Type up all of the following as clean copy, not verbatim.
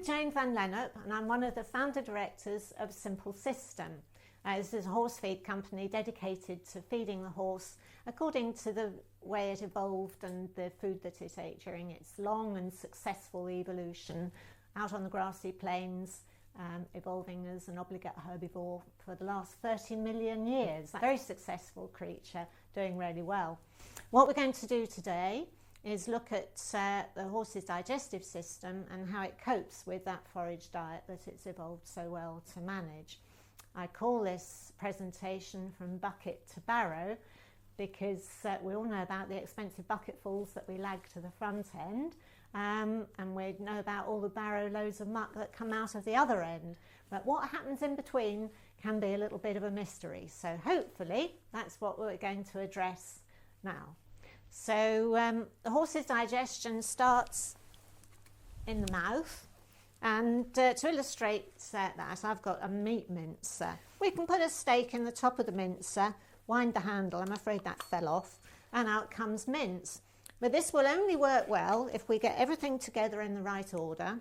Jane van Lennep, and I'm one of the founder directors of Simple System. This is a horse feed company dedicated to feeding the horse according to the way it evolved and the food that it ate during its long and successful evolution out on the grassy plains, evolving as an obligate herbivore for the last 30 million years. A very successful creature, doing really well. What we're going to do today is look at the horse's digestive system and how it copes with that forage diet that it's evolved so well to manage. I call this presentation From Bucket to Barrow because we all know about the expensive bucketfuls that we lag to the front end, and we know about all the barrow loads of muck that come out of the other end. But what happens in between can be a little bit of a mystery. So hopefully that's what we're going to address now. So the horse's digestion starts in the mouth, and to illustrate that I've got a meat mincer. We can put a steak in the top of the mincer, wind the handle, I'm afraid that fell off, and out comes mince. But this will only work well if we get everything together in the right order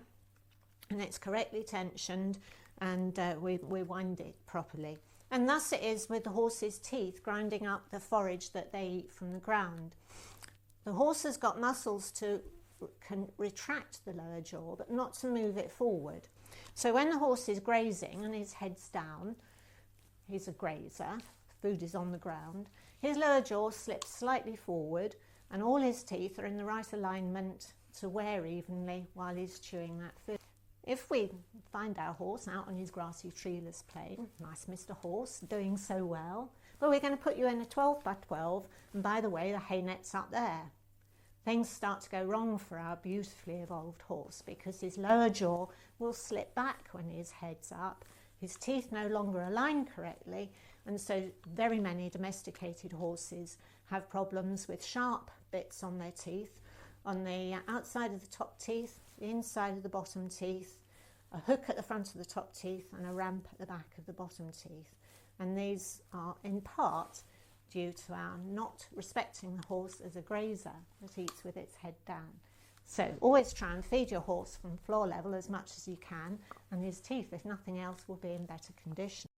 and it's correctly tensioned and we wind it properly. And thus it is with the horse's teeth grinding up the forage that they eat from the ground. The horse has got muscles to can retract the lower jaw, but not to move it forward. So when the horse is grazing and his head's down, he's a grazer, food is on the ground, his lower jaw slips slightly forward and all his teeth are in the right alignment to wear evenly while he's chewing that food. If we find our horse out on his grassy treeless plain, nice Mr. Horse, doing so well, but we're going to put you in a 12x12, and by the way, the hay net's up there. Things start to go wrong for our beautifully evolved horse because his lower jaw will slip back when his head's up, his teeth no longer align correctly, and so very many domesticated horses have problems with sharp bits on their teeth, on the outside of the top teeth, the inside of the bottom teeth, a hook at the front of the top teeth and a ramp at the back of the bottom teeth. And these are in part due to our not respecting the horse as a grazer that eats with its head down. So always try and feed your horse from floor level as much as you can, and his teeth, if nothing else, will be in better condition.